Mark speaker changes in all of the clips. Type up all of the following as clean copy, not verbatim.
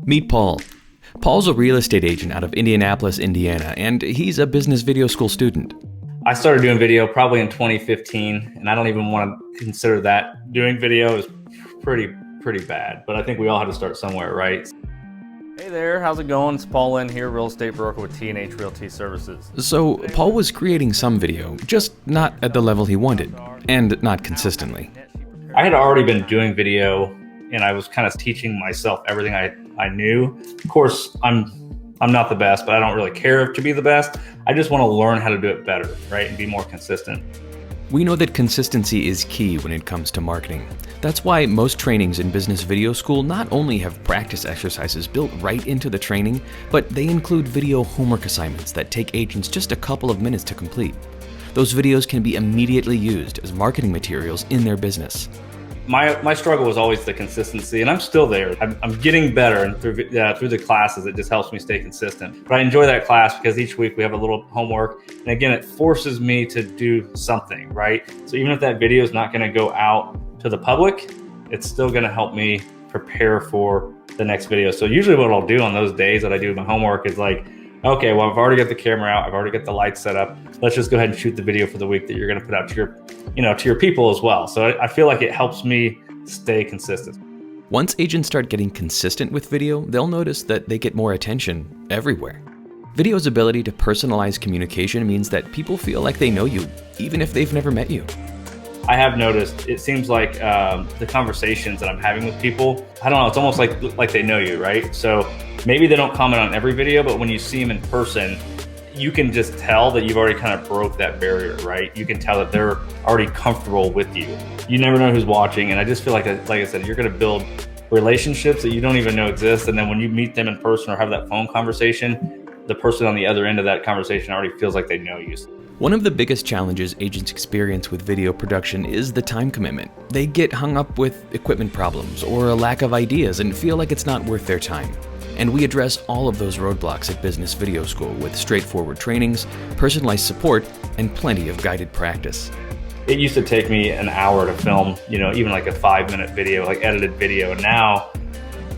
Speaker 1: Meet Paul. Paul's a real estate agent out of Indianapolis, Indiana, and he's a business video school student.
Speaker 2: I started doing video probably in 2015, and I don't even want to consider that. Doing video is pretty bad, but I think we all had to start somewhere, right?
Speaker 3: Hey there, how's it going? It's Paul Lynn here, real estate broker with T&H Realty Services.
Speaker 1: So Paul was creating some video, just not at the level he wanted, and not consistently.
Speaker 2: I had already been doing video, and I was kind of teaching myself everything I knew. Of course, I'm not the best, but I don't really care to be the best. I just want to learn how to do it better, right, and be more consistent.
Speaker 1: We know that consistency is key when it comes to marketing. That's why most trainings in business video school not only have practice exercises built right into the training, but they include video homework assignments that take agents just a couple of minutes to complete. Those videos can be immediately used as marketing materials in their business.
Speaker 2: My struggle was always the consistency, and I'm still there. I'm getting better, and through the classes, it just helps me stay consistent. But I enjoy that class because each week we have a little homework, and again, it forces me to do something, right? So even if that video is not going to go out to the public, it's still going to help me prepare for the next video. So usually what I'll do on those days that I do my homework is like, okay, well, I've already got the camera out, I've already got the lights set up. Let's just go ahead and shoot the video for the week that you're going to put out to your people as well. So I feel like it helps me stay consistent.
Speaker 1: Once agents start getting consistent with video, they'll notice that they get more attention everywhere. Video's ability to personalize communication means that people feel like they know you, even if they've never met you.
Speaker 2: I have noticed, it seems like the conversations that I'm having with people, I don't know, it's almost like they know you, right? So maybe they don't comment on every video, but when you see them in person, you can just tell that you've already kind of broke that barrier, right? You can tell that they're already comfortable with you. You never know who's watching, and I just feel like I said, you're gonna build relationships that you don't even know exist, and then when you meet them in person or have that phone conversation, the person on the other end of that conversation already feels like they know you.
Speaker 1: One of the biggest challenges agents experience with video production is the time commitment. They get hung up with equipment problems or a lack of ideas and feel like it's not worth their time. And we address all of those roadblocks at Business Video School with straightforward trainings, personalized support, and plenty of guided practice.
Speaker 2: It used to take me an hour to film, even like a 5-minute video, like edited video. And now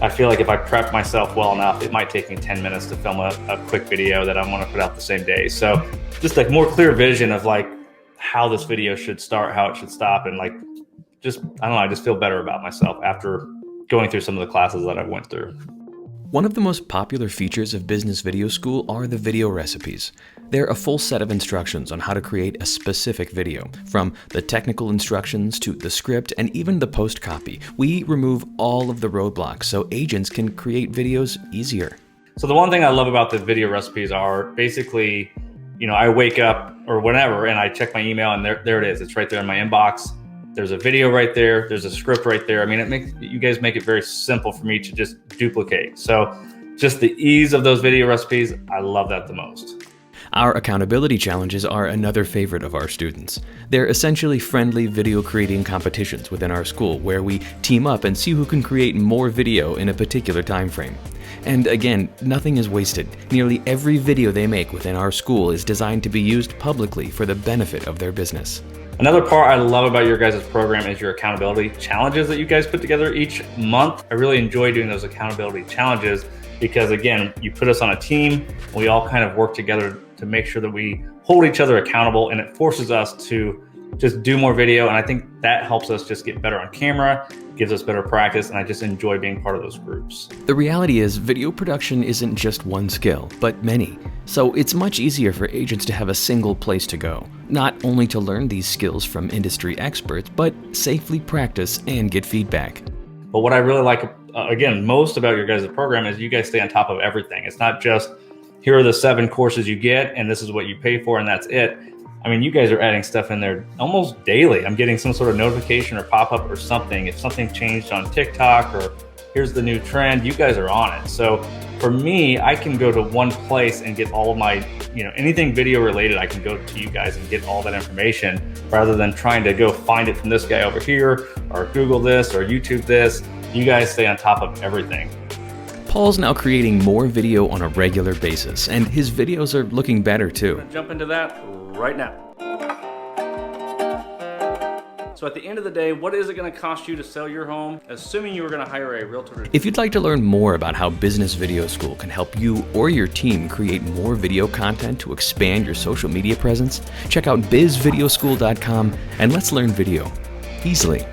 Speaker 2: I feel like if I prep myself well enough, it might take me 10 minutes to film a quick video that I want to put out the same day. So just like more clear vision of like how this video should start, how it should stop. And like, I don't know, I just feel better about myself after going through some of the classes that I went through.
Speaker 1: One of the most popular features of Business Video School are the video recipes. They're a full set of instructions on how to create a specific video, from the technical instructions to the script and even the post copy. We remove all of the roadblocks so agents can create videos easier.
Speaker 2: So the one thing I love about the video recipes are basically, I wake up or whenever and I check my email and there it is. It's right there in my inbox. There's a video right there. There's a script right there. I mean, you guys make it very simple for me to just duplicate. So just the ease of those video recipes, I love that the most.
Speaker 1: Our accountability challenges are another favorite of our students. They're essentially friendly video creating competitions within our school where we team up and see who can create more video in a particular time frame. And again, nothing is wasted. Nearly every video they make within our school is designed to be used publicly for the benefit of their business.
Speaker 2: Another part I love about your guys' program is your accountability challenges that you guys put together each month. I really enjoy doing those accountability challenges because, again, you put us on a team. We all kind of work together to make sure that we hold each other accountable, and it forces us to just do more video. And I think that helps us just get better on camera, gives us better practice, and I just enjoy being part of those groups.
Speaker 1: The reality is video production isn't just one skill, but many. So it's much easier for agents to have a single place to go, not only to learn these skills from industry experts, but safely practice and get feedback.
Speaker 2: But what I really like, again, most about your guys' program is you guys stay on top of everything. It's not just, here are the 7 courses you get, and this is what you pay for, and that's it. I mean, you guys are adding stuff in there almost daily. I'm getting some sort of notification or pop-up or something. If something changed on TikTok or here's the new trend, you guys are on it. So for me, I can go to one place and get all of my, anything video related, I can go to you guys and get all that information rather than trying to go find it from this guy over here or Google this or YouTube this. You guys stay on top of everything.
Speaker 1: Paul's now creating more video on a regular basis, and his videos are looking better too.
Speaker 3: Jump into that right now. So at the end of the day, what is it going to cost you to sell your home, assuming you were going to hire a realtor?
Speaker 1: If you'd like to learn more about how Business Video School can help you or your team create more video content to expand your social media presence, check out bizvideoschool.com and let's learn video easily.